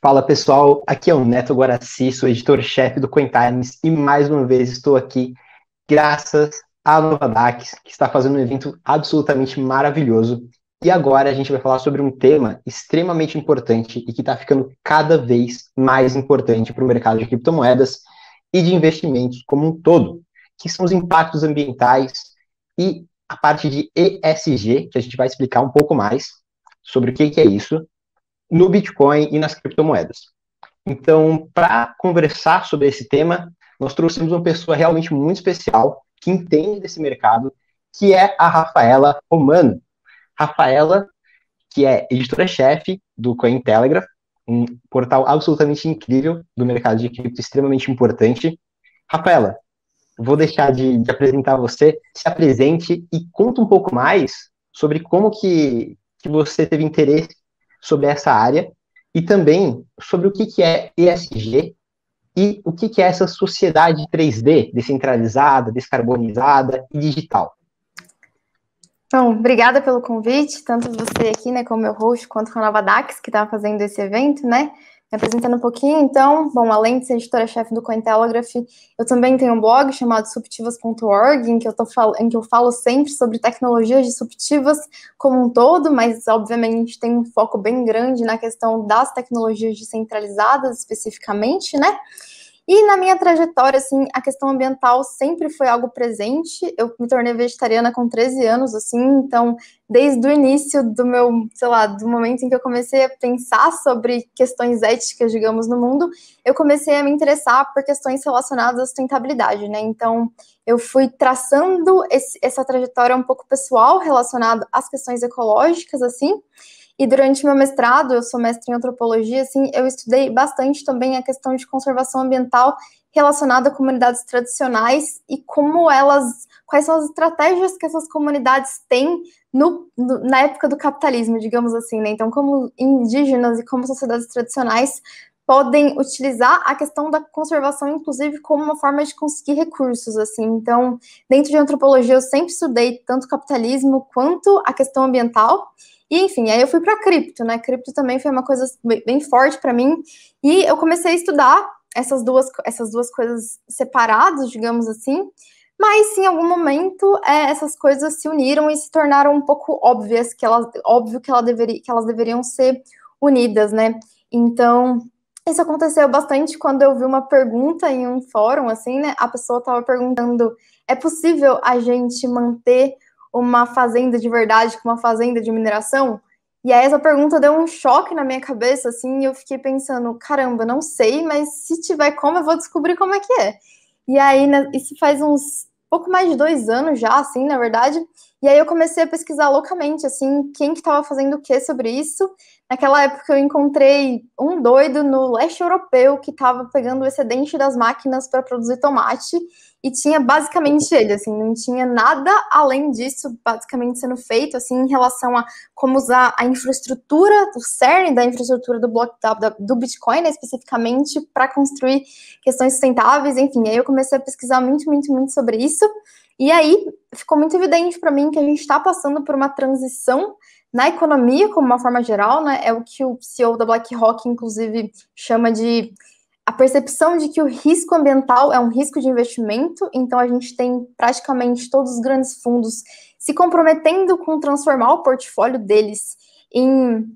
Fala pessoal, aqui é o Neto Guaraci, sou editor-chefe do Cointimes e mais uma vez estou aqui graças à Novadax, que está fazendo um evento absolutamente maravilhoso. E agora a gente vai falar sobre um tema extremamente importante e que está ficando cada vez mais importante para o mercado de criptomoedas e de investimentos como um todo, que são os impactos ambientais e a parte de ESG, que a gente vai explicar um pouco mais sobre o que é isso no Bitcoin e nas criptomoedas. Então, para conversar sobre esse tema, nós trouxemos uma pessoa realmente muito especial, que entende desse mercado, que é a Rafaela Romano. Rafaela, que é editora-chefe do Cointelegraph, um portal absolutamente incrível do mercado de cripto, extremamente importante. Rafaela, vou deixar de apresentar você, se apresente e conta um pouco mais sobre como que você teve interesse sobre essa área e também sobre o que é ESG e o que é essa sociedade 3D, descentralizada, descarbonizada e digital. Bom, obrigada pelo convite, tanto você aqui, né, como meu host, quanto com a Novadax, que está fazendo esse evento, né, me apresentando um pouquinho. Então, bom, além de ser editora-chefe do Cointelegraph, eu também tenho um blog chamado Subtivas.org, em que eu falo sempre sobre tecnologias disruptivas como um todo, mas, obviamente, tem um foco bem grande na questão das tecnologias descentralizadas, especificamente, né. E na minha trajetória, assim, a questão ambiental sempre foi algo presente. Eu me tornei vegetariana com 13 anos, assim, então, desde o início do meu, sei lá, do momento em que eu comecei a pensar sobre questões éticas, digamos, no mundo, eu comecei a me interessar por questões relacionadas à sustentabilidade, né? Então, eu fui traçando essa trajetória um pouco pessoal relacionada às questões ecológicas, assim. E durante meu mestrado, eu sou mestre em antropologia, assim, eu estudei bastante também a questão de conservação ambiental relacionada a comunidades tradicionais e como quais são as estratégias que essas comunidades têm na época do capitalismo, digamos assim, né? Então, como indígenas e como sociedades tradicionais podem utilizar a questão da conservação, inclusive, como uma forma de conseguir recursos, assim. Então, dentro de antropologia, eu sempre estudei tanto capitalismo quanto a questão ambiental. E, enfim, aí eu fui para cripto, né? Cripto também foi uma coisa bem forte para mim. E eu comecei a estudar essas duas coisas separadas, digamos assim. Mas, em algum momento, essas coisas se uniram e se tornaram um pouco óbvias, óbvio que elas deveriam ser unidas, né? Então, isso aconteceu bastante quando eu vi uma pergunta em um fórum, assim, né? A pessoa estava perguntando: é possível a gente manter uma fazenda de verdade com uma fazenda de mineração? E aí essa pergunta deu um choque na minha cabeça, assim, e eu fiquei pensando, caramba, não sei, mas se tiver como, eu vou descobrir como é que é. E aí, né, isso faz uns pouco mais de 2 anos já, assim, na verdade, e aí eu comecei a pesquisar loucamente, assim, quem que estava fazendo o que sobre isso. Naquela época eu encontrei um doido no leste europeu que estava pegando o excedente das máquinas para produzir tomate, e tinha basicamente ele, assim, não tinha nada além disso basicamente sendo feito, assim, em relação a como usar a infraestrutura, o cerne da infraestrutura do Bitcoin, né, especificamente, para construir questões sustentáveis, enfim. Aí eu comecei a pesquisar muito, muito, muito sobre isso, e aí ficou muito evidente para mim que a gente está passando por uma transição na economia, como uma forma geral, né, é o que o CEO da BlackRock, inclusive, chama de a percepção de que o risco ambiental é um risco de investimento, então a gente tem praticamente todos os grandes fundos se comprometendo com transformar o portfólio deles em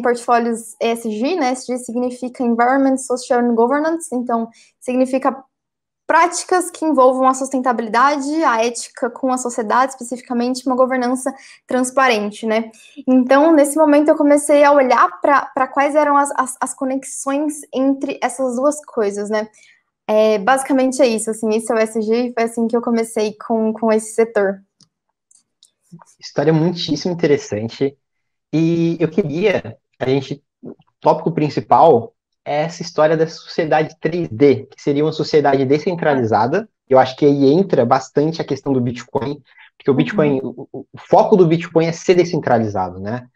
portfólios ESG, né? ESG significa Environment, Social and Governance, então significa práticas que envolvam a sustentabilidade, a ética com a sociedade, especificamente uma governança transparente, né? Então, nesse momento, eu comecei a olhar para quais eram as conexões entre essas duas coisas, né? Basicamente é isso, assim, esse é o ESG, e foi assim que eu comecei com esse setor. História muitíssimo interessante. E eu queria, o tópico principal é essa história da sociedade 3D, que seria uma sociedade descentralizada. Eu acho que aí entra bastante a questão do Bitcoin, porque o Bitcoin, o foco do Bitcoin é ser descentralizado, né?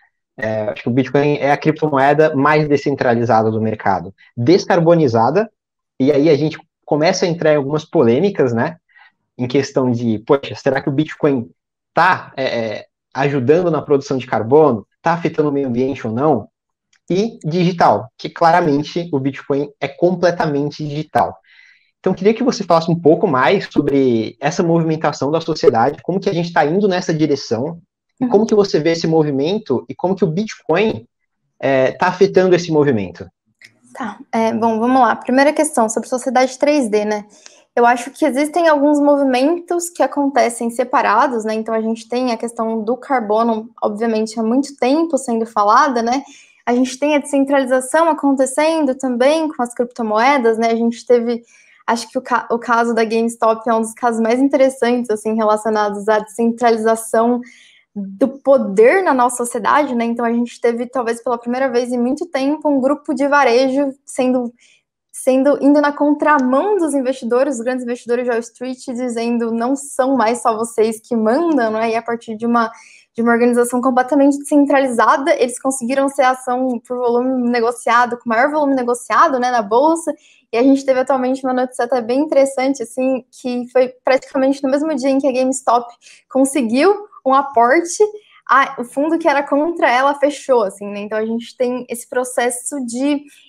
Acho que o Bitcoin é a criptomoeda mais descentralizada do mercado, descarbonizada, e aí a gente começa a entrar em algumas polêmicas, né? Em questão de, poxa, será que o Bitcoin está ajudando na produção de carbono? Está afetando o meio ambiente ou não? e digital, que claramente o Bitcoin é completamente digital. Então, queria que você falasse um pouco mais sobre essa movimentação da sociedade, como que a gente está indo nessa direção, e como que você vê esse movimento, e como que o Bitcoin está afetando esse movimento. Tá, bom, vamos lá. Primeira questão, sobre sociedade 3D, né? Eu acho que existem alguns movimentos que acontecem separados, né? Então, a gente tem a questão do carbono, obviamente, há muito tempo sendo falada, né? A gente tem a descentralização acontecendo também com as criptomoedas, né? A gente teve, acho que o caso da GameStop é um dos casos mais interessantes, assim, relacionados à descentralização do poder na nossa sociedade, né? Então a gente teve, talvez pela primeira vez em muito tempo, um grupo de varejo indo na contramão dos investidores, os grandes investidores de Wall Street, dizendo não são mais só vocês que mandam, né? E a partir de uma organização completamente descentralizada, eles conseguiram ser ação por volume negociado, com maior volume negociado, né, na bolsa. E a gente teve atualmente uma notícia até bem interessante, assim, que foi praticamente no mesmo dia em que a GameStop conseguiu um aporte, o fundo que era contra ela fechou, assim, né? Então a gente tem esse processo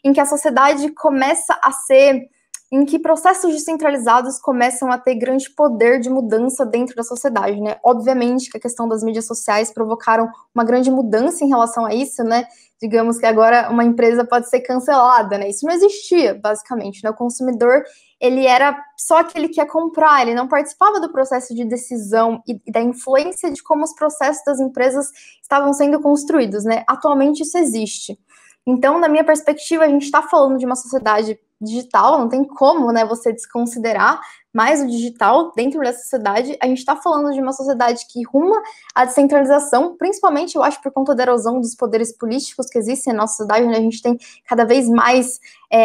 em que a sociedade começa a ser, em que processos descentralizados começam a ter grande poder de mudança dentro da sociedade, né? Obviamente que a questão das mídias sociais provocaram uma grande mudança em relação a isso, né? Digamos que agora uma empresa pode ser cancelada, né? Isso não existia, basicamente, né? O consumidor, ele era só aquele que ia comprar, ele não participava do processo de decisão e da influência de como os processos das empresas estavam sendo construídos, né? Atualmente isso existe. Então, na minha perspectiva, a gente está falando de uma sociedade digital, não tem como, né, você desconsiderar mais o digital dentro dessa sociedade. A gente está falando de uma sociedade que ruma à descentralização, principalmente, eu acho, por conta da erosão dos poderes políticos que existem na nossa sociedade, onde a gente tem cada vez mais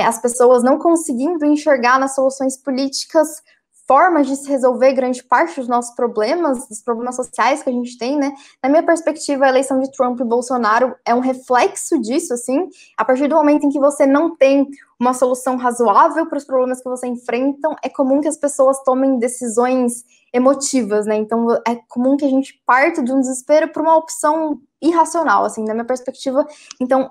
as pessoas não conseguindo enxergar nas soluções políticas formas de se resolver grande parte dos nossos problemas, dos problemas sociais que a gente tem, né? Na minha perspectiva, a eleição de Trump e Bolsonaro é um reflexo disso, assim, a partir do momento em que você não tem uma solução razoável para os problemas que você enfrentam, é comum que as pessoas tomem decisões emotivas, né? Então, é comum que a gente parte de um desespero para uma opção irracional, assim, na minha perspectiva. Então,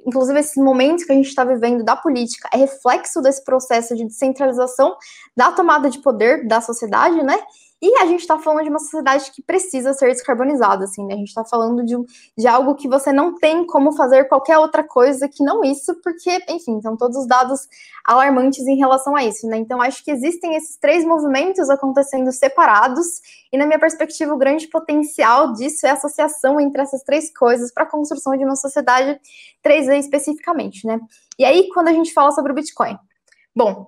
inclusive, esses momentos que a gente está vivendo da política é reflexo desse processo de descentralização da tomada de poder da sociedade, né? E a gente está falando de uma sociedade que precisa ser descarbonizada, assim, né? A gente está falando de algo que você não tem como fazer qualquer outra coisa que não isso, porque, enfim, são todos os dados alarmantes em relação a isso, né? Então, acho que existem esses três movimentos acontecendo separados, e na minha perspectiva, o grande potencial disso é a associação entre essas três coisas para a construção de uma sociedade 3D especificamente, né? E aí, quando a gente fala sobre o Bitcoin, bom,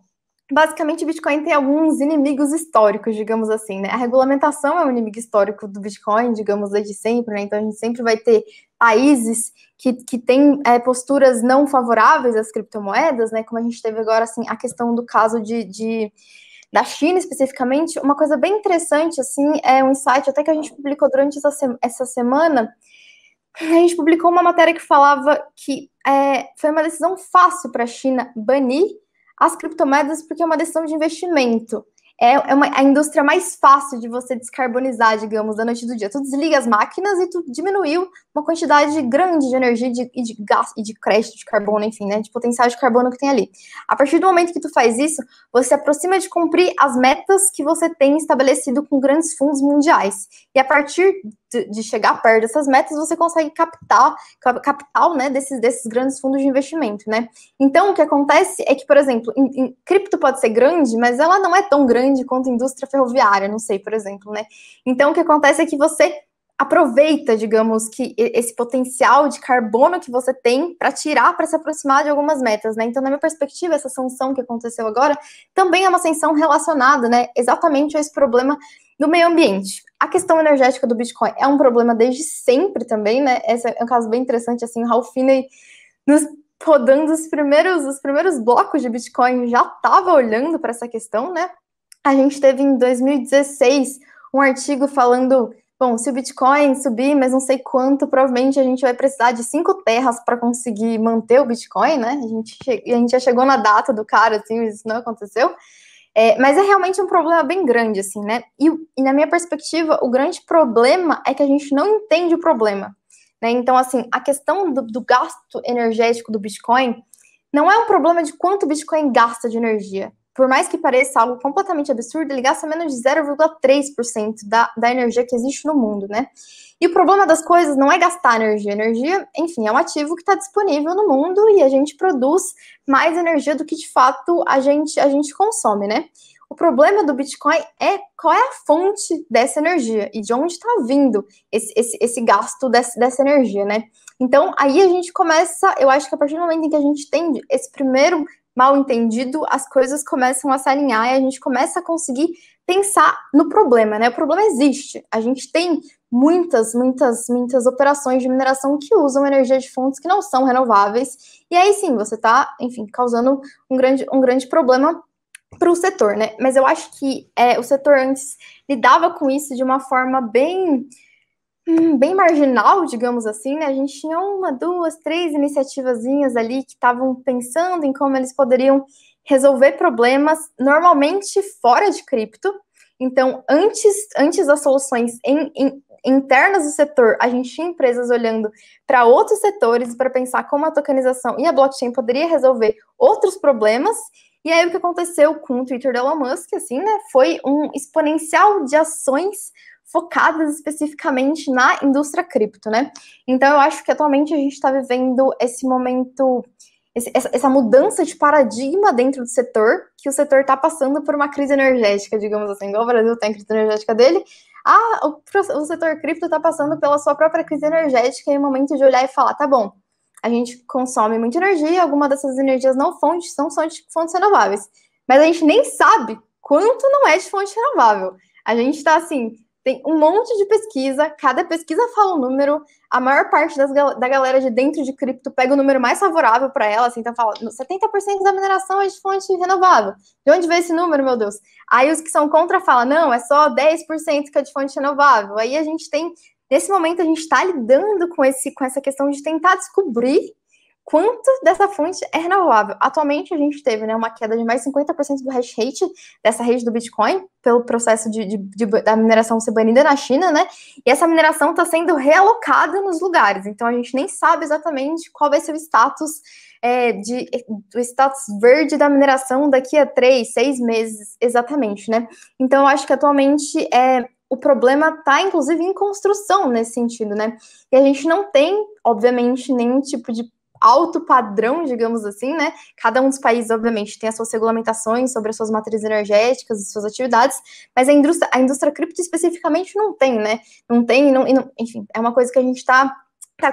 basicamente, o Bitcoin tem alguns inimigos históricos, digamos assim, né? A regulamentação é um inimigo histórico do Bitcoin, digamos, desde sempre, né? Então, a gente sempre vai ter países que têm posturas não favoráveis às criptomoedas, né? Como a gente teve agora, assim, a questão do caso da China, especificamente. Uma coisa bem interessante, assim, é um insight até que a gente publicou durante essa semana. A gente publicou uma matéria que falava que foi uma decisão fácil para a China banir as criptomoedas porque é uma decisão de investimento. A indústria mais fácil de você descarbonizar, digamos, da noite do dia. Tu desliga as máquinas e tu diminuiu uma quantidade grande de energia e de gás e de crédito de carbono, enfim, né, de potencial de carbono que tem ali. A partir do momento que tu faz isso, você se aproxima de cumprir as metas que você tem estabelecido com grandes fundos mundiais. E a partir de chegar perto dessas metas, você consegue captar capital, né, desses grandes fundos de investimento, né? Então, o que acontece é que, por exemplo, em cripto pode ser grande, mas ela não é tão grande quanto a indústria ferroviária, não sei, por exemplo, né? Então, o que acontece é que você aproveita, digamos, que esse potencial de carbono que você tem para tirar, para se aproximar de algumas metas, né? Então, na minha perspectiva, essa sanção que aconteceu agora também é uma sanção relacionada, né, exatamente a esse problema do meio ambiente. A questão energética do Bitcoin é um problema desde sempre também, né? Esse é um caso bem interessante, assim, o Ralph Finney nos rodando os primeiros blocos de Bitcoin já estava olhando para essa questão, né? A gente teve em 2016 um artigo falando, bom, se o Bitcoin subir, mas não sei quanto, provavelmente a gente vai precisar de 5 terras para conseguir manter o Bitcoin, né? A gente já chegou na data do cara, assim, isso não aconteceu. Mas é realmente um problema bem grande, assim, né? E na minha perspectiva, o grande problema é que a gente não entende o problema. né? Então, assim, a questão do gasto energético do Bitcoin não é um problema de quanto o Bitcoin gasta de energia. Por mais que pareça algo completamente absurdo, ele gasta menos de 0,3% da energia que existe no mundo, né? E o problema das coisas não é gastar energia. Energia, enfim, é um ativo que está disponível no mundo e a gente produz mais energia do que, de fato, a gente consome, né? O problema do Bitcoin é qual é a fonte dessa energia e de onde está vindo esse gasto dessa energia, né? Então, aí a gente começa, eu acho que a partir do momento em que a gente tem esse primeiro mal entendido, as coisas começam a se alinhar e a gente começa a conseguir pensar no problema, né? O problema existe. A gente tem muitas operações de mineração que usam energia de fontes que não são renováveis. E aí sim, você está, enfim, causando um grande problema para o setor, né? Mas eu acho que o setor antes lidava com isso de uma forma bem marginal, digamos assim, né? A gente tinha 1, 2, 3 iniciativazinhas ali que estavam pensando em como eles poderiam resolver problemas, normalmente fora de cripto. Então, antes das soluções internas do setor, a gente tinha empresas olhando para outros setores para pensar como a tokenização e a blockchain poderia resolver outros problemas. E aí o que aconteceu com o Twitter do Elon Musk, assim, né, foi um exponencial de ações focadas especificamente na indústria cripto, né? Então eu acho que atualmente a gente está vivendo esse momento, essa mudança de paradigma dentro do setor, que o setor está passando por uma crise energética, digamos assim, igual o Brasil tem a crise energética dele, o setor cripto está passando pela sua própria crise energética, e é o momento de olhar e falar, tá bom, a gente consome muita energia, alguma dessas energias não são fontes renováveis, mas a gente nem sabe quanto não é de fonte renovável. A gente está assim, tem um monte de pesquisa, cada pesquisa fala um número, a maior parte da galera de dentro de cripto pega o número mais favorável para ela, assim, então fala, 70% da mineração é de fonte renovável. De onde veio esse número, meu Deus? Aí os que são contra falam, não, é só 10% que é de fonte renovável. Aí a gente tem, nesse momento, a gente está lidando com essa questão de tentar descobrir quanto dessa fonte é renovável. Atualmente, a gente teve, né, uma queda de mais 50% do hash rate dessa rede do Bitcoin, pelo processo da mineração ser banida na China, né? E essa mineração está sendo realocada nos lugares. Então, a gente nem sabe exatamente qual vai ser o status do status verde da mineração daqui a 3, 6 meses, exatamente, né? Então, eu acho que atualmente o problema está, inclusive, em construção nesse sentido, né? E a gente não tem, obviamente, nenhum tipo de alto padrão, digamos assim, né? Cada um dos países, obviamente, tem as suas regulamentações sobre as suas matrizes energéticas e suas atividades, mas a indústria cripto especificamente não tem, né? Não tem, enfim, é uma coisa que a gente está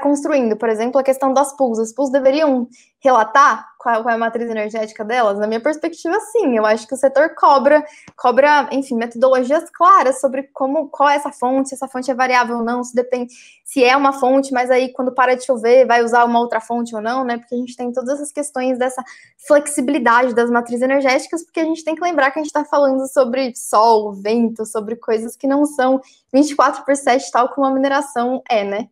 construindo. Por exemplo, a questão das pools. As pools deveriam relatar qual é a matriz energética delas? Na minha perspectiva, sim. Eu acho que o setor cobra, enfim, metodologias claras sobre qual é essa fonte, se essa fonte é variável ou não, se é uma fonte, mas aí quando para de chover, vai usar uma outra fonte ou não, né? Porque a gente tem todas essas questões dessa flexibilidade das matrizes energéticas, porque a gente tem que lembrar que a gente está falando sobre sol, vento, sobre coisas que não são 24/7, tal como a mineração né?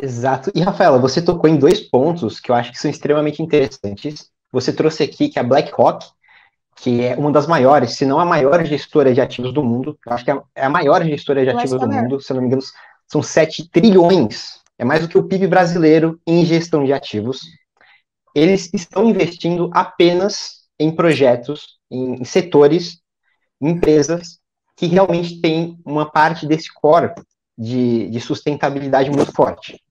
Exato. E, Rafaela, você tocou em 2 pontos que eu acho que são extremamente interessantes. Você trouxe aqui que a BlackRock, que é uma das maiores, se não a maior gestora de ativos do mundo, eu acho que é a maior gestora de ativos do mundo, se eu não me engano, são 7 trilhões, é mais do que o PIB brasileiro em gestão de ativos. Eles estão investindo apenas em projetos, em setores, em empresas que realmente têm uma parte desse core de sustentabilidade muito forte.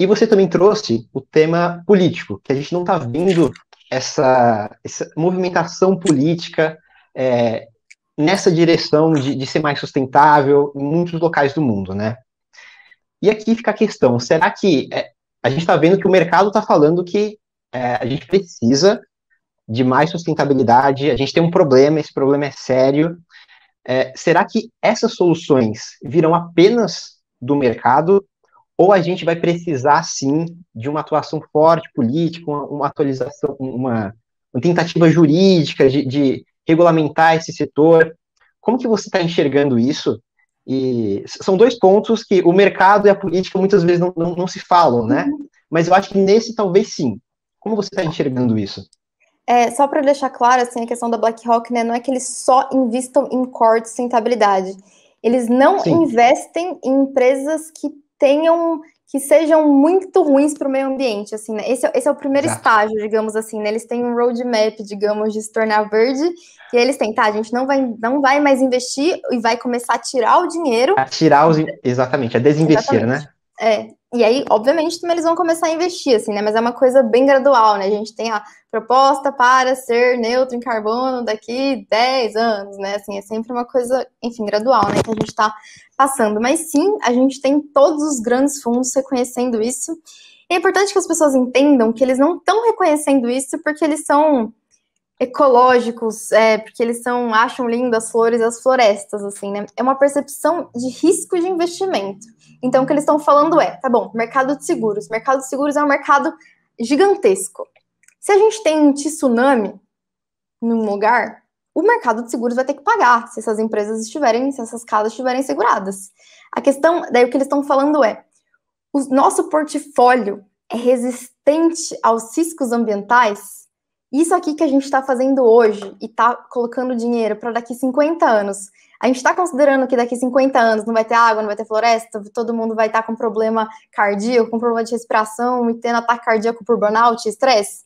E você também trouxe o tema político, que a gente não está vendo essa movimentação política nessa direção de ser mais sustentável em muitos locais do mundo, né? E aqui fica a questão, será que a gente está vendo que o mercado está falando que a gente precisa de mais sustentabilidade, a gente tem um problema, esse problema é sério. Será que essas soluções virão apenas do mercado ou a gente vai precisar, sim, de uma atuação forte política, uma atualização, uma tentativa jurídica de regulamentar esse setor? Como que você está enxergando isso? E são 2 pontos que o mercado e a política muitas vezes não se falam, né? Mas eu acho que nesse talvez sim. Como você está enxergando isso? Só para deixar claro, assim, a questão da BlackRock, né, não é que eles só investam em core de sustentabilidade. Eles não investem em empresas que que sejam muito ruins para o meio ambiente, assim, né? Esse é o primeiro Exato. estágio, digamos assim, né? Eles têm um roadmap, digamos, de se tornar verde, e aí eles têm, tá, a gente não vai mais investir e vai começar a tirar o dinheiro. A tirar os. Exatamente, a desinvestir, Exatamente. né? E aí, obviamente, também eles vão começar a investir, assim, né? Mas é uma coisa bem gradual, né? A gente tem a proposta para ser neutro em carbono daqui 10 anos, né? Assim, é sempre uma coisa, enfim, gradual, né? Que a gente está passando. Mas sim, a gente tem todos os grandes fundos reconhecendo isso. E é importante que as pessoas entendam que eles não estão reconhecendo isso porque eles são ecológicos, porque eles acham lindo as flores e as florestas, assim, né? É uma percepção de risco de investimento. Então, o que eles estão falando tá bom, mercado de seguros. O mercado de seguros é um mercado gigantesco. Se a gente tem um tsunami num lugar, o mercado de seguros vai ter que pagar se essas empresas estiverem, se essas casas estiverem seguradas. A questão, daí o que eles estão falando o nosso portfólio é resistente aos riscos ambientais. Isso aqui que a gente está fazendo hoje e está colocando dinheiro para daqui 50 anos, a gente está considerando que daqui 50 anos não vai ter água, não vai ter floresta, todo mundo vai estar com problema cardíaco, com problema de respiração e tendo ataque cardíaco por burnout e estresse?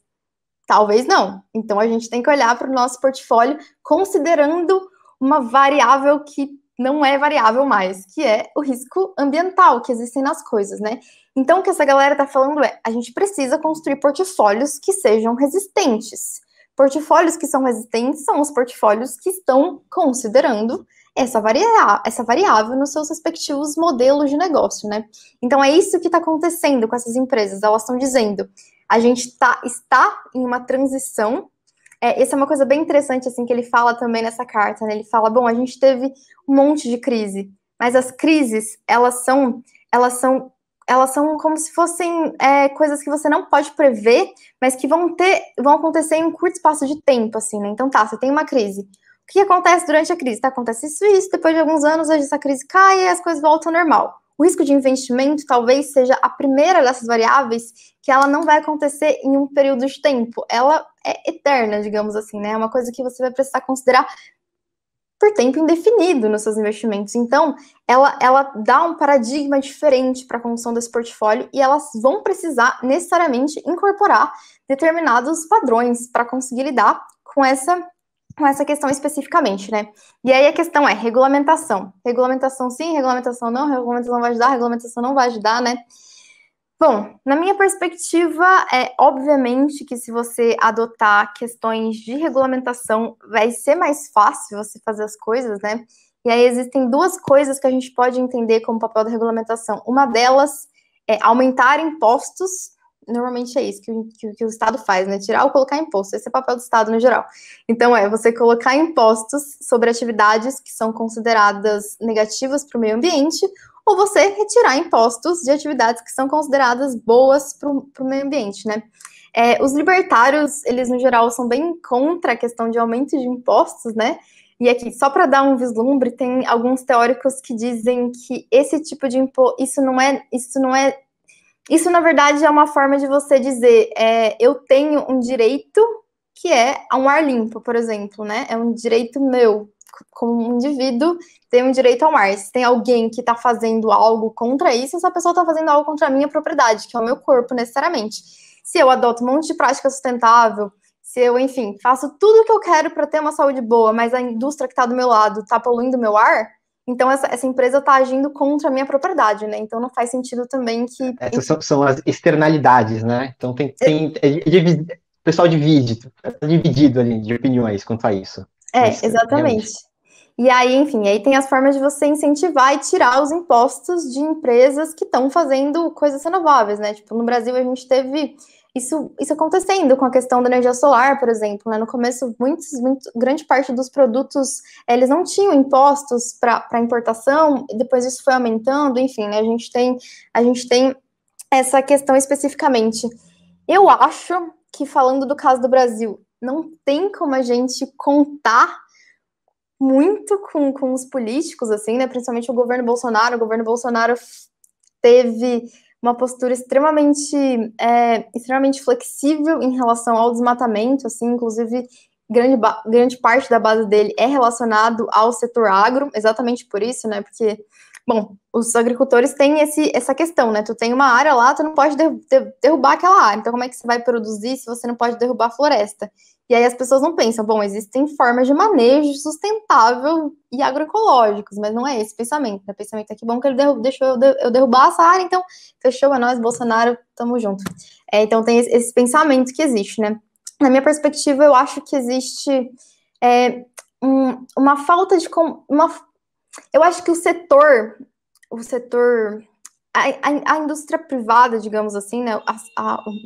Talvez não. Então a gente tem que olhar para o nosso portfólio considerando uma variável que não é variável mais, que é o risco ambiental que existem nas coisas, né? Então o que essa galera tá falando a gente precisa construir portfólios que sejam resistentes. Portfólios que são resistentes são os portfólios que estão considerando essa variável nos seus respectivos modelos de negócio, né? Então é isso que está acontecendo com essas empresas. Elas estão dizendo, a gente está em uma transição. Essa é uma coisa bem interessante, assim, que ele fala também nessa carta, né? Ele fala, bom, a gente teve um monte de crise, mas as crises, elas são como se fossem coisas que você não pode prever, mas que vão acontecer em um curto espaço de tempo, assim, né? Então tá, você tem uma crise. O que acontece durante a crise? Tá, acontece isso, depois de alguns anos essa crise cai e as coisas voltam ao normal. O risco de investimento talvez seja a primeira dessas variáveis que ela não vai acontecer em um período de tempo. Ela é eterna, digamos assim, né? É uma coisa que você vai precisar considerar por tempo indefinido nos seus investimentos. Então, ela dá um paradigma diferente para a construção desse portfólio e elas vão precisar necessariamente incorporar determinados padrões para conseguir lidar com essa questão especificamente, né? E aí a questão é regulamentação. Regulamentação sim, regulamentação não, regulamentação vai ajudar, regulamentação não vai ajudar, né? Bom, na minha perspectiva, obviamente que se você adotar questões de regulamentação, vai ser mais fácil você fazer as coisas, né? E aí existem duas coisas que a gente pode entender como papel da regulamentação. Uma delas é aumentar impostos. Normalmente é isso que o Estado faz, né? Tirar ou colocar imposto. Esse é o papel do Estado no geral. Então, você colocar impostos sobre atividades que são consideradas negativas para o meio ambiente, ou você retirar impostos de atividades que são consideradas boas para o meio ambiente, né? Os libertários, eles no geral são bem contra a questão de aumento de impostos, né? E aqui, só para dar um vislumbre, tem alguns teóricos que dizem que esse tipo de imposto, isso, na verdade, é uma forma de você dizer, eu tenho um direito que é a um ar limpo, por exemplo, né? É um direito meu, como um indivíduo, tem um direito ao ar. Se tem alguém que está fazendo algo contra isso, essa pessoa está fazendo algo contra a minha propriedade, que é o meu corpo, necessariamente. Se eu adoto um monte de prática sustentável, se eu, enfim, faço tudo o que eu quero para ter uma saúde boa, mas a indústria que está do meu lado está poluindo o meu ar, então essa empresa está agindo contra a minha propriedade, né? Então não faz sentido também que... Essas são as externalidades, né? Então o pessoal tá dividido ali de opiniões quanto a isso. Mas, exatamente. realmente. E aí, enfim, aí tem as formas de você incentivar e tirar os impostos de empresas que estão fazendo coisas renováveis, né? Tipo, no Brasil a gente teve isso acontecendo com a questão da energia solar, por exemplo, né? No começo, grande parte dos produtos, eles não tinham impostos para importação, e depois isso foi aumentando, enfim, né? A gente tem essa questão especificamente. Eu acho que, falando do caso do Brasil, não tem como a gente contar muito com os políticos, assim, né? Principalmente o governo Bolsonaro. O governo Bolsonaro teve uma postura extremamente flexível em relação ao desmatamento, assim, inclusive grande parte da base dele é relacionado ao setor agro, exatamente por isso, né? Porque Bom, os agricultores têm essa questão, né? Tu tem uma área lá, tu não pode derrubar aquela área. Então, como é que você vai produzir se você não pode derrubar a floresta? E aí as pessoas não pensam, bom, existem formas de manejo sustentável e agroecológicos, mas não é esse o pensamento. O pensamento é que bom que ele deixou eu derrubar essa área, então fechou, é nós, Bolsonaro, tamo junto. Então tem esse pensamento que existe, né? Na minha perspectiva, eu acho que existe uma falta de... Eu acho que o setor, a indústria privada, digamos assim, né, o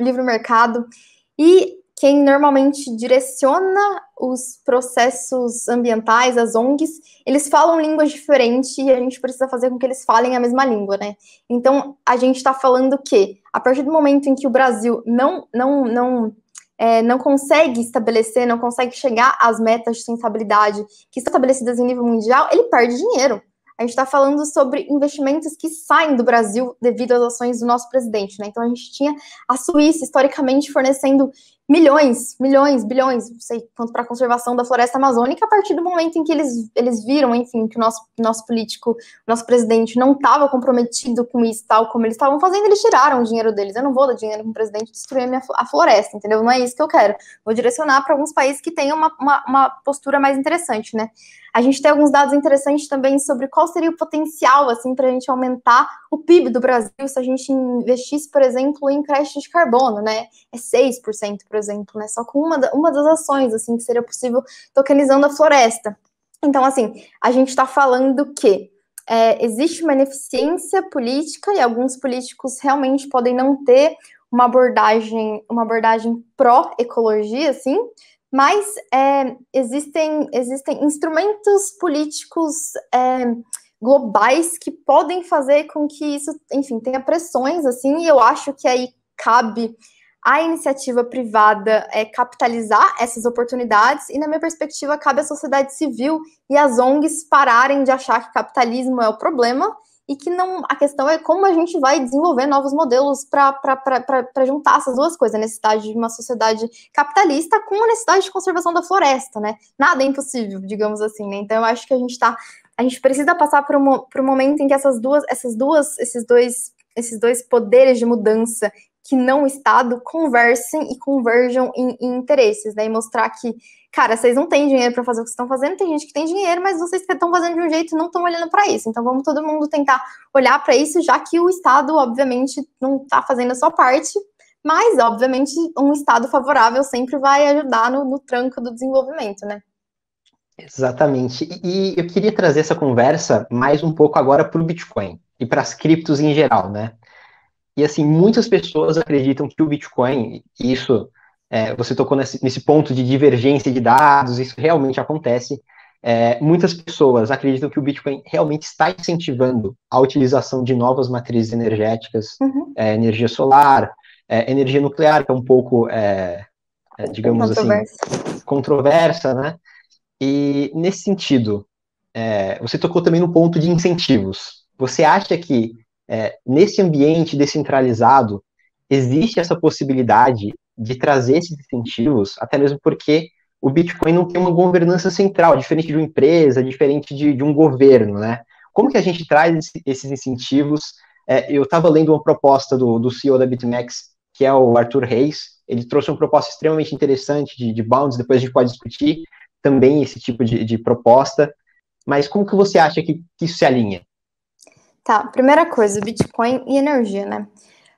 livre mercado, e quem normalmente direciona os processos ambientais, as ONGs, eles falam línguas diferentes e a gente precisa fazer com que eles falem a mesma língua, né? Então, a gente está falando que, a partir do momento em que o Brasil não consegue estabelecer, não consegue chegar às metas de sustentabilidade que estão estabelecidas em nível mundial, ele perde dinheiro. A gente está falando sobre investimentos que saem do Brasil devido às ações do nosso presidente, né? Então, a gente tinha a Suíça, historicamente, fornecendo bilhões, não sei quanto, para a conservação da floresta amazônica, a partir do momento em que eles viram, enfim, que o nosso político, o nosso presidente não estava comprometido com isso, tal como eles estavam fazendo, eles tiraram o dinheiro deles. Eu não vou dar dinheiro para o presidente destruir a floresta, entendeu? Não é isso que eu quero. Vou direcionar para alguns países que tenham uma postura mais interessante, né? A gente tem alguns dados interessantes também sobre qual seria o potencial, assim, para a gente aumentar o PIB do Brasil se a gente investisse, por exemplo, em crédito de carbono, né? É 6%, por exemplo, né? Só com uma das ações, assim, que seria possível tokenizando a floresta. Então, assim, a gente está falando que existe uma ineficiência política e alguns políticos realmente podem não ter uma abordagem pró-ecologia, assim, mas existem instrumentos políticos globais que podem fazer com que isso, enfim, tenha pressões, assim, e eu acho que aí cabe a iniciativa privada capitalizar essas oportunidades, e na minha perspectiva cabe à sociedade civil e às ONGs pararem de achar que capitalismo é o problema, e que não, a questão é como a gente vai desenvolver novos modelos para juntar essas duas coisas, a necessidade de uma sociedade capitalista com a necessidade de conservação da floresta, né? Nada é impossível, digamos assim, né? Então eu acho que a gente precisa passar por um momento em que esses dois poderes de mudança que não o Estado conversem e converjam em interesses, né? E mostrar que, cara, vocês não têm dinheiro para fazer o que vocês estão fazendo, tem gente que tem dinheiro, mas vocês estão fazendo de um jeito e não estão olhando para isso. Então vamos todo mundo tentar olhar para isso, já que o Estado, obviamente, não está fazendo a sua parte, mas, obviamente, um Estado favorável sempre vai ajudar no tranco do desenvolvimento, né? Exatamente. E eu queria trazer essa conversa mais um pouco agora para o Bitcoin e para as criptos em geral, né? E assim, muitas pessoas acreditam que o Bitcoin, e isso, você tocou nesse ponto de divergência de dados, isso realmente acontece. Muitas pessoas acreditam que o Bitcoin realmente está incentivando a utilização de novas matrizes energéticas, energia solar, energia nuclear, que é um pouco, digamos assim, controversa, né? E nesse sentido, você tocou também no ponto de incentivos. Você acha que nesse ambiente descentralizado existe essa possibilidade de trazer esses incentivos, até mesmo porque o Bitcoin não tem uma governança central, diferente de uma empresa, diferente de um governo, né? Como que a gente traz esses incentivos? Eu estava lendo uma proposta do CEO da BitMEX, que é o Arthur Reis. Ele trouxe uma proposta extremamente interessante de bounds, depois a gente pode discutir também esse tipo de proposta, mas como que você acha que isso se alinha? Tá, primeira coisa, Bitcoin e energia, né?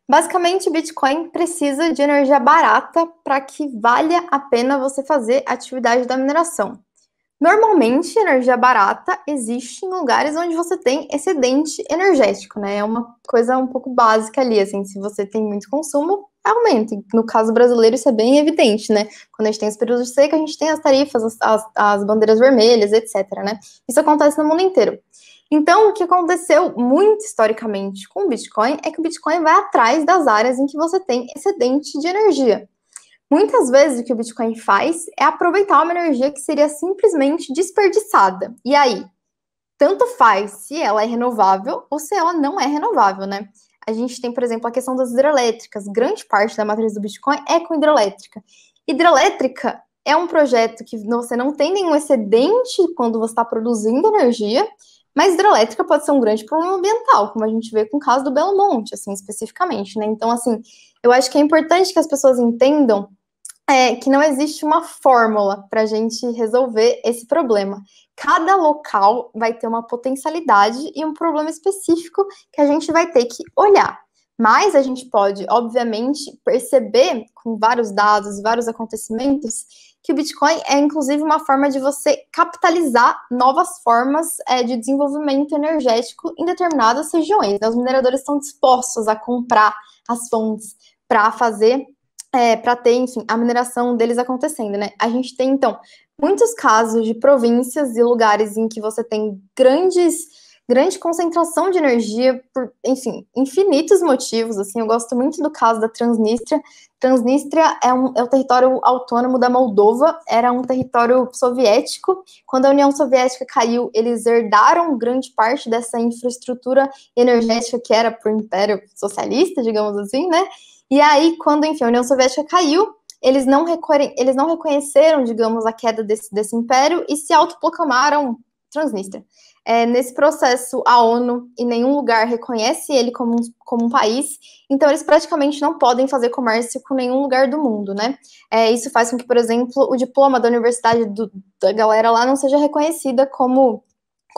Basicamente, Bitcoin precisa de energia barata para que valha a pena você fazer a atividade da mineração. Normalmente, energia barata existe em lugares onde você tem excedente energético, né? É uma coisa um pouco básica ali, assim, se você tem muito consumo, aumenta. No caso brasileiro, isso é bem evidente, né? Quando a gente tem os períodos de seca, a gente tem as tarifas, as bandeiras vermelhas, etc, né? Isso acontece no mundo inteiro. Então, o que aconteceu muito historicamente com o Bitcoin é que o Bitcoin vai atrás das áreas em que você tem excedente de energia. Muitas vezes o que o Bitcoin faz é aproveitar uma energia que seria simplesmente desperdiçada. E aí, tanto faz se ela é renovável ou se ela não é renovável, né? A gente tem, por exemplo, a questão das hidrelétricas. Grande parte da matriz do Bitcoin é com hidrelétrica. Hidrelétrica é um projeto que você não tem nenhum excedente quando você está produzindo energia, Mas hidrelétrica pode ser um grande problema ambiental, como a gente vê com o caso do Belo Monte, assim, especificamente, né? Então, assim, eu acho que é importante que as pessoas entendam que não existe uma fórmula para a gente resolver esse problema. Cada local vai ter uma potencialidade e um problema específico que a gente vai ter que olhar. Mas a gente pode, obviamente, perceber com vários dados, vários acontecimentos, que o Bitcoin é, inclusive, uma forma de você capitalizar novas formas de desenvolvimento energético em determinadas regiões. Os mineradores estão dispostos a comprar as fontes para fazer para ter, enfim, a mineração deles acontecendo, né? A gente tem, então, muitos casos de províncias e lugares em que você tem grande concentração de energia por, enfim, infinitos motivos, assim, eu gosto muito do caso da Transnistria. Transnistria é o território autônomo da Moldova, era um território soviético. Quando a União Soviética caiu, eles herdaram grande parte dessa infraestrutura energética que era para o Império Socialista, digamos assim, né? E aí, quando, enfim, a União Soviética caiu, eles não reconheceram, digamos, a queda desse império e se autoproclamaram Transnistria. Nesse processo, a ONU em nenhum lugar reconhece ele como um país, então eles praticamente não podem fazer comércio com nenhum lugar do mundo, né? Isso faz com que, por exemplo, o diploma da universidade da galera lá não seja reconhecida como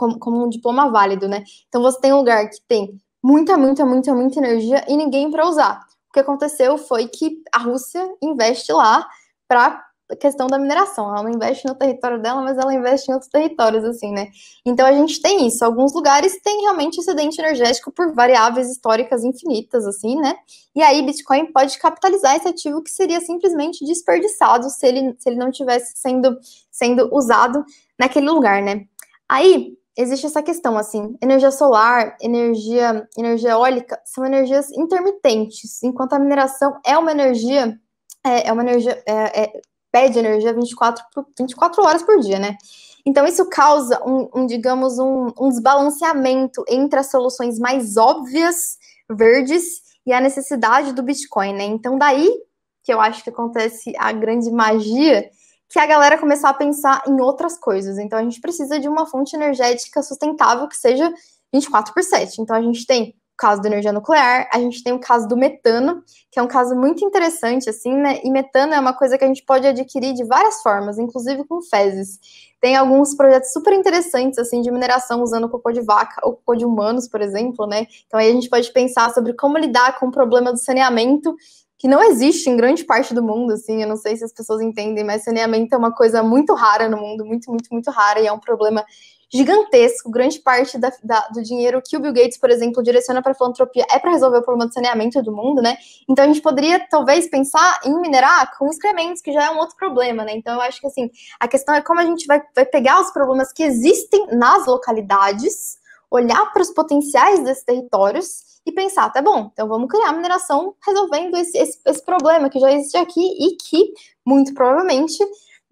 um diploma válido, né? Então você tem um lugar que tem muita energia e ninguém para usar. O que aconteceu foi que a Rússia investe lá para a questão da mineração. Ela não investe no território dela, mas ela investe em outros territórios, assim, né? Então a gente tem isso. Alguns lugares têm realmente excedente energético por variáveis históricas infinitas, assim, né? E aí Bitcoin pode capitalizar esse ativo que seria simplesmente desperdiçado se ele não tivesse sendo usado naquele lugar, né? Aí existe essa questão, assim, energia solar, energia eólica, são energias intermitentes, enquanto a mineração é uma energia, pede energia 24 horas por dia, né? Então, isso causa digamos, um desbalanceamento entre as soluções mais óbvias, verdes, e a necessidade do Bitcoin, né? Então, daí que eu acho que acontece a grande magia, que a galera começar a pensar em outras coisas. Então, a gente precisa de uma fonte energética sustentável que seja 24/7. Então, a gente tem o caso da energia nuclear, a gente tem o caso do metano, que é um caso muito interessante, assim, né? E metano é uma coisa que a gente pode adquirir de várias formas, inclusive com fezes. Tem alguns projetos super interessantes, assim, de mineração usando cocô de vaca ou cocô de humanos, por exemplo, né? Então, aí a gente pode pensar sobre como lidar com o problema do saneamento, que não existe em grande parte do mundo, assim, eu não sei se as pessoas entendem, mas saneamento é uma coisa muito rara no mundo, muito rara, e é um problema gigantesco. Grande parte do dinheiro que o Bill Gates, por exemplo, direciona para a filantropia é para resolver o problema do saneamento do mundo, né? Então a gente poderia, talvez, pensar em minerar com excrementos, que já é um outro problema, né? Então eu acho que, assim, a questão é como a gente vai pegar os problemas que existem nas localidades, olhar para os potenciais desses territórios e pensar, tá bom, então vamos criar mineração resolvendo esse problema que já existe aqui e que, muito provavelmente,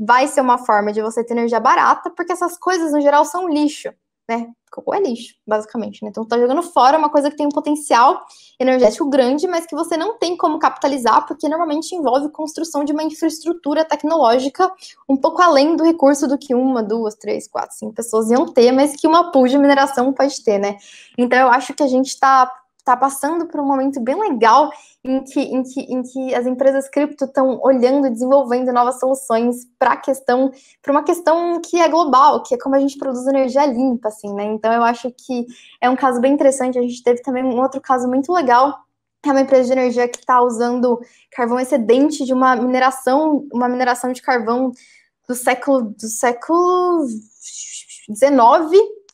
vai ser uma forma de você ter energia barata, porque essas coisas, no geral, são lixo, né? Cocô é lixo, basicamente, né? Então, tá jogando fora uma coisa que tem um potencial energético grande, mas que você não tem como capitalizar, porque normalmente envolve construção de uma infraestrutura tecnológica um pouco além do recurso do que 1, 2, 3, 4, 5 pessoas iam ter, mas que uma pool de mineração pode ter, né? Então, eu acho que a gente tá passando por um momento bem legal em que as empresas cripto estão olhando e desenvolvendo novas soluções para uma questão que é global, que é como a gente produz energia limpa, assim, né? Então eu acho que é um caso bem interessante. A gente teve também um outro caso muito legal, que é uma empresa de energia que está usando carvão excedente de uma mineração de carvão do século XIX,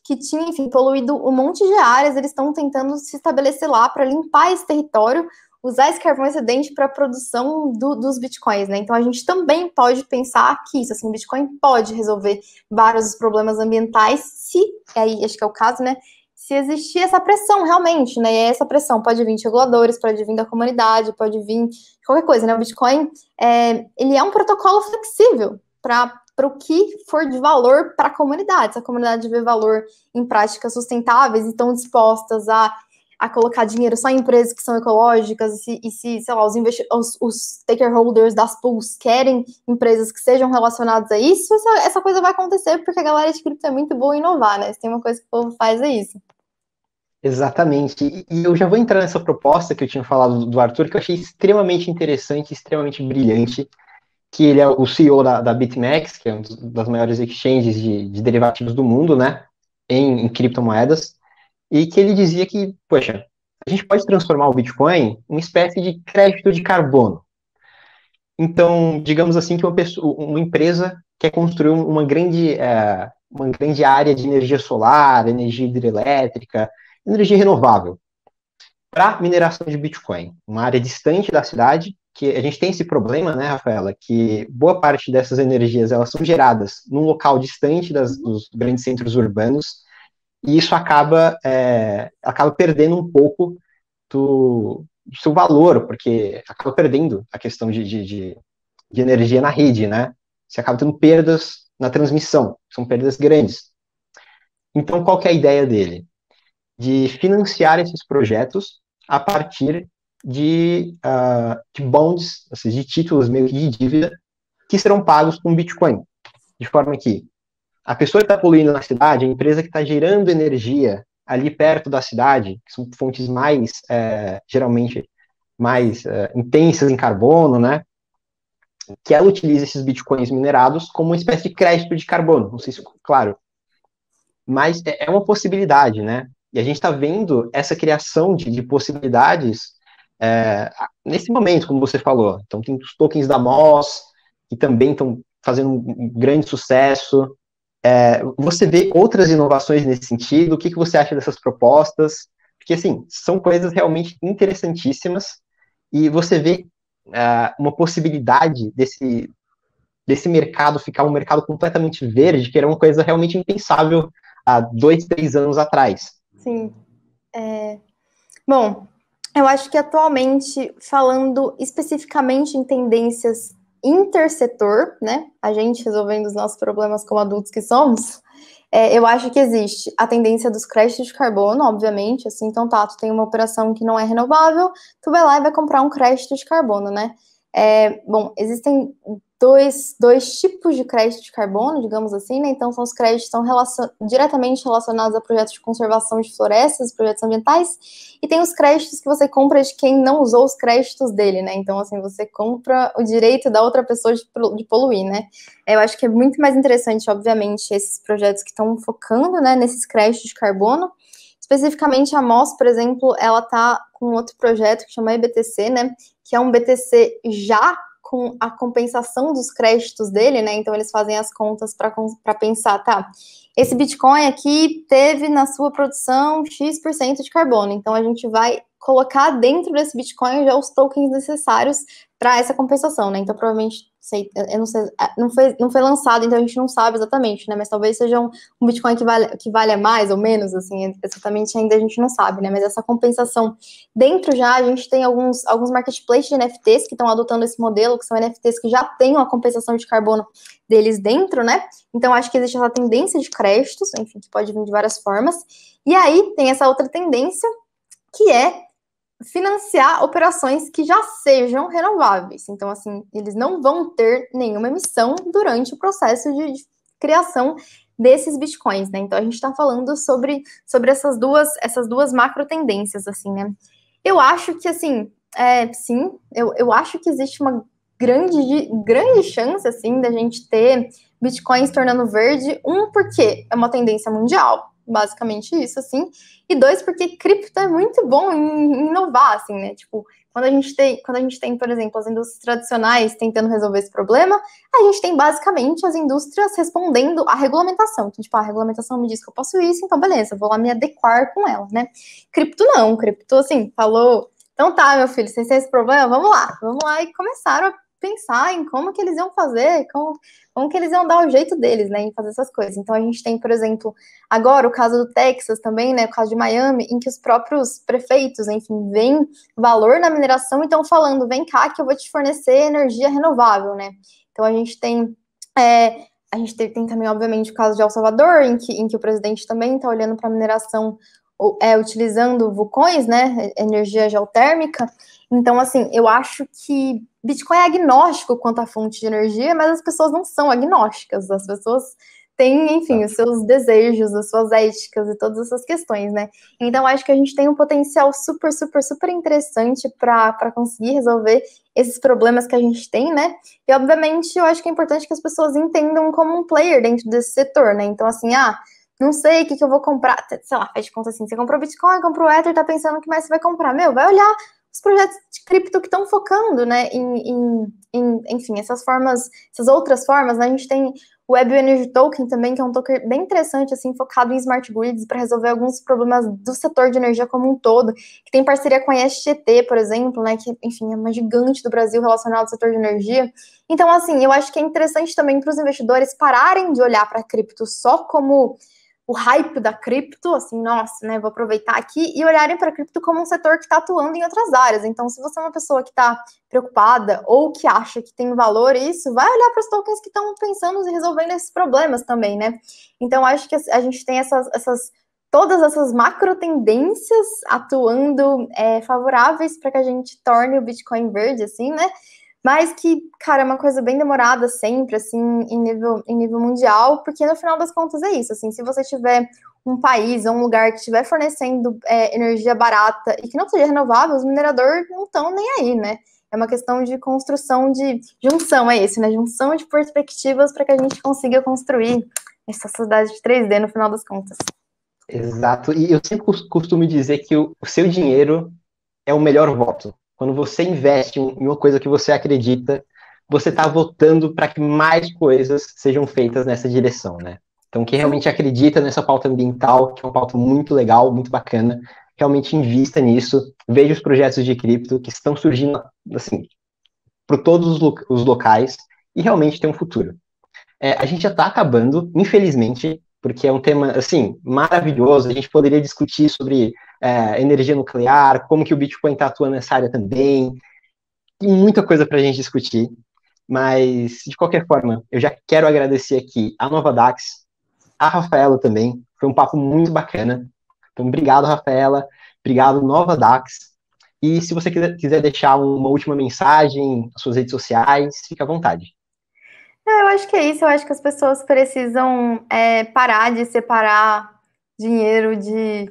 que tinha, enfim, poluído um monte de áreas. Eles estão tentando se estabelecer lá para limpar esse território, usar esse carvão excedente para a produção dos bitcoins, né? Então a gente também pode pensar que isso, assim, o Bitcoin pode resolver vários dos problemas ambientais, se, aí acho que é o caso, né? Se existir essa pressão realmente, né? E essa pressão pode vir de reguladores, pode vir da comunidade, pode vir de qualquer coisa, né? O Bitcoin, ele é um protocolo flexível para o que for de valor para a comunidade. Se a comunidade vê valor em práticas sustentáveis e estão dispostas a a colocar dinheiro só em empresas que são ecológicas, e se sei lá, os stakeholders das pools querem empresas que sejam relacionadas a isso, essa coisa vai acontecer, porque a galera de cripto é muito boa em inovar, né? Se tem uma coisa que o povo faz, é isso. Exatamente. E eu já vou entrar nessa proposta que eu tinha falado do Arthur, que eu achei extremamente interessante, extremamente brilhante, que ele é o CEO da BitMEX, que é uma das maiores exchanges de derivativos do mundo, né, em criptomoedas, e que ele dizia que, poxa, a gente pode transformar o Bitcoin em uma espécie de crédito de carbono. Então, digamos assim que uma empresa quer construir uma grande área de energia solar, energia hidrelétrica, energia renovável, para mineração de Bitcoin, uma área distante da cidade, que a gente tem esse problema, né, Rafaela, que boa parte dessas energias elas são geradas num local distante dos grandes centros urbanos, e isso acaba perdendo um pouco do seu valor, porque acaba perdendo a questão de energia na rede, né? Você acaba tendo perdas na transmissão, são perdas grandes. Então, qual que é a ideia dele? De financiar esses projetos a partir de bonds, ou seja, de títulos meio que de dívida, que serão pagos com Bitcoin. De forma que a pessoa que está poluindo na cidade, a empresa que está gerando energia ali perto da cidade, que são fontes geralmente, mais intensas em carbono, né? Que ela utiliza esses bitcoins minerados como uma espécie de crédito de carbono. Não sei se ficou claro. Mas é uma possibilidade, né? E a gente está vendo essa criação de possibilidades nesse momento, como você falou. Então, tem os tokens da MOS, que também estão fazendo um grande sucesso. Você vê outras inovações nesse sentido? O que você acha dessas propostas? Porque, assim, são coisas realmente interessantíssimas e você vê uma possibilidade desse mercado ficar um mercado completamente verde, que era uma coisa realmente impensável há 2, 3 anos atrás. Sim. Bom, eu acho que atualmente, falando especificamente em tendências intersetor, né? A gente resolvendo os nossos problemas como adultos que somos, eu acho que existe a tendência dos créditos de carbono, obviamente, assim, então tá, tu tem uma operação que não é renovável, tu vai lá e vai comprar um crédito de carbono, né? Bom, existem dois tipos de crédito de carbono, digamos assim, né? Então, são os créditos que estão diretamente relacionados a projetos de conservação de florestas, projetos ambientais, e tem os créditos que você compra de quem não usou os créditos dele, né? Então, assim, você compra o direito da outra pessoa de poluir, né? Eu acho que é muito mais interessante, obviamente, esses projetos que estão focando, né, nesses créditos de carbono. Especificamente, a MOS, por exemplo, ela está com outro projeto que chama EBTC, né? Que é um BTC já com a compensação dos créditos dele, né? Então, eles fazem as contas para pensar, tá, esse Bitcoin aqui teve na sua produção X% de carbono, então a gente vai colocar dentro desse Bitcoin já os tokens necessários para essa compensação, né? Então, provavelmente, eu não sei, não foi lançado, então a gente não sabe exatamente, né? Mas talvez seja um Bitcoin que valha mais ou menos, assim, exatamente ainda a gente não sabe, né? Mas essa compensação dentro já, a gente tem alguns marketplaces de NFTs que estão adotando esse modelo, que são NFTs que já têm uma compensação de carbono deles dentro, né? Então, acho que existe essa tendência de créditos, enfim, que pode vir de várias formas. E aí, tem essa outra tendência, que é financiar operações que já sejam renováveis. Então, assim, eles não vão ter nenhuma emissão durante o processo de criação desses bitcoins, né? Então, a gente está falando sobre essas duas macro tendências, assim, né? Eu acho que, assim, sim, eu acho que existe uma grande chance, assim, da gente ter bitcoins tornando verde, porque é uma tendência mundial, basicamente isso, assim, e dois, porque cripto é muito bom em inovar, assim, né? Tipo, quando a gente tem, por exemplo, as indústrias tradicionais tentando resolver esse problema, a gente tem basicamente as indústrias respondendo à regulamentação. Então, tipo, a regulamentação me diz que eu posso isso, então beleza, vou lá me adequar com ela, né? Cripto não, cripto, assim, falou, então tá, meu filho, vocês têm esse problema? Vamos lá, e começaram a pensar em como que eles iam fazer, como que eles iam dar o jeito deles, né, em fazer essas coisas. Então, a gente tem, por exemplo, agora o caso do Texas também, né, o caso de Miami, em que os próprios prefeitos, enfim, veem valor na mineração e estão falando, vem cá que eu vou te fornecer energia renovável, né. Então, a gente tem também, obviamente, o caso de El Salvador, em que o presidente também está olhando para a mineração utilizando vulcões, né, energia geotérmica. Então, assim, eu acho que Bitcoin é agnóstico quanto à fonte de energia, mas as pessoas não são agnósticas, as pessoas têm, enfim, os seus desejos, as suas éticas e todas essas questões, né? Então, acho que a gente tem um potencial super, super, super interessante para conseguir resolver esses problemas que a gente tem, né? E, obviamente, eu acho que é importante que as pessoas entendam como um player dentro desse setor, né? Então, assim, não sei o que eu vou comprar, sei lá, faz de conta assim, você comprou Bitcoin, comprou Ether, tá pensando o que mais você vai comprar. Meu, vai olhar os projetos de cripto que estão focando, né, enfim, essas outras formas, né, a gente tem o Web Energy Token também, que é um token bem interessante, assim, focado em smart grids para resolver alguns problemas do setor de energia como um todo, que tem parceria com a ESGT, por exemplo, né, que, enfim, é uma gigante do Brasil relacionada ao setor de energia. Então, assim, eu acho que é interessante também para os investidores pararem de olhar para a cripto só como o hype da cripto, assim, nossa, né, vou aproveitar aqui, e olharem para a cripto como um setor que está atuando em outras áreas. Então, se você é uma pessoa que está preocupada ou que acha que tem valor isso, vai olhar para os tokens que estão pensando em resolvendo esses problemas também, né? Então, acho que a gente tem todas essas macro tendências atuando favoráveis para que a gente torne o Bitcoin verde, assim, né? Mas que, cara, é uma coisa bem demorada sempre, assim, em nível mundial, porque no final das contas é isso, assim, se você tiver um país ou um lugar que estiver fornecendo energia barata e que não seja renovável, os mineradores não estão nem aí, né? É uma questão de construção de junção, é isso, né? Junção de perspectivas para que a gente consiga construir essa sociedade de 3D no final das contas. Exato, e eu sempre costumo dizer que o seu dinheiro é o melhor voto. Quando você investe em uma coisa que você acredita, você está votando para que mais coisas sejam feitas nessa direção, né? Então, quem realmente acredita nessa pauta ambiental, que é uma pauta muito legal, muito bacana, realmente invista nisso, veja os projetos de cripto que estão surgindo, assim, por todos os locais e realmente tem um futuro. A gente já está acabando, infelizmente, porque é um tema, assim, maravilhoso. A gente poderia discutir sobre energia nuclear, como que o Bitcoin está atuando nessa área também. Tem muita coisa para a gente discutir, mas, de qualquer forma, eu já quero agradecer aqui a Nova Dax, a Rafaela também. Foi um papo muito bacana. Então, obrigado, Rafaela. Obrigado, Nova Dax. E se você quiser deixar uma última mensagem nas suas redes sociais, fique à vontade. Eu acho que é isso, eu acho que as pessoas precisam parar de separar dinheiro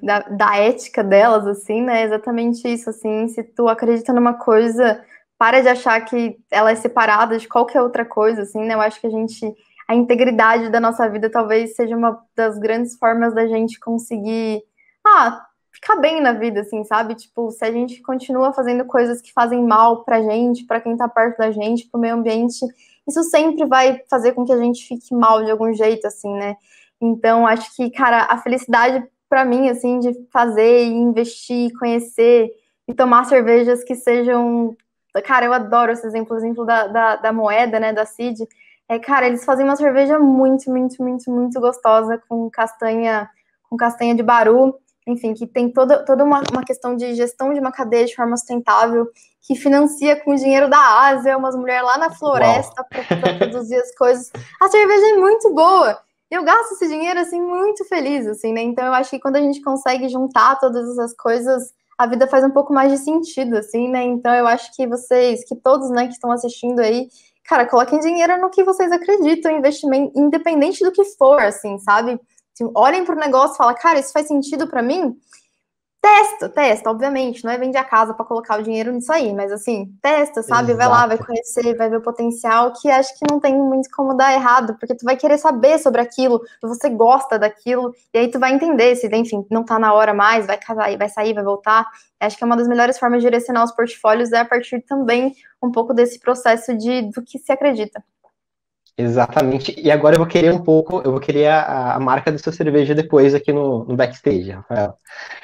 da ética delas, assim, né? Exatamente isso, assim, se tu acredita numa coisa, para de achar que ela é separada de qualquer outra coisa, assim, né? Eu acho que a integridade da nossa vida talvez seja uma das grandes formas da gente conseguir, ficar bem na vida, assim, sabe? Tipo, se a gente continua fazendo coisas que fazem mal pra gente, pra quem tá perto da gente, pro meio ambiente, isso sempre vai fazer com que a gente fique mal de algum jeito, assim, né? Então, acho que, cara, a felicidade para mim, assim, de fazer e investir, conhecer e tomar cervejas que sejam. Cara, eu adoro esse exemplo, o exemplo da moeda, né, da CID. Cara, eles fazem uma cerveja muito, muito, muito, muito gostosa com castanha de baru, enfim, que tem toda uma questão de gestão de uma cadeia de forma sustentável, que financia com o dinheiro da Ásia, umas mulheres lá na floresta para produzir as coisas. A cerveja é muito boa. Eu gasto esse dinheiro, assim, muito feliz, assim, né? Então, eu acho que quando a gente consegue juntar todas essas coisas, a vida faz um pouco mais de sentido, assim, né? Então, eu acho que que todos, né, que estão assistindo aí, cara, coloquem dinheiro no que vocês acreditam, investimento, independente do que for, assim, sabe? Olhem para o negócio e falam, cara, isso faz sentido para mim? Testa, obviamente, não é vender a casa para colocar o dinheiro nisso aí, mas assim, testa, sabe? Exato. Vai lá, vai conhecer, vai ver o potencial, que acho que não tem muito como dar errado, porque tu vai querer saber sobre aquilo, você gosta daquilo, e aí tu vai entender se, enfim, não tá na hora mais, vai casar, vai sair, vai voltar. Acho que é uma das melhores formas de direcionar os portfólios a partir também um pouco desse processo do que se acredita. Exatamente. E agora eu vou querer a marca da sua cerveja depois aqui no backstage, Rafael.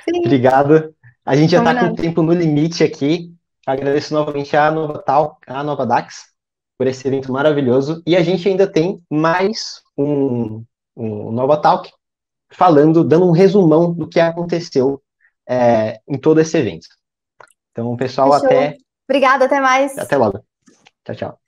Sim. Obrigado. A gente já está com o Combinado. tempo no limite aqui. Agradeço novamente a Nova Dax por esse evento maravilhoso. E a gente ainda tem mais um Nova Talk dando um resumão do que aconteceu em todo esse evento. Então, pessoal, Fechou. Obrigada, até mais. até logo. Tchau, tchau.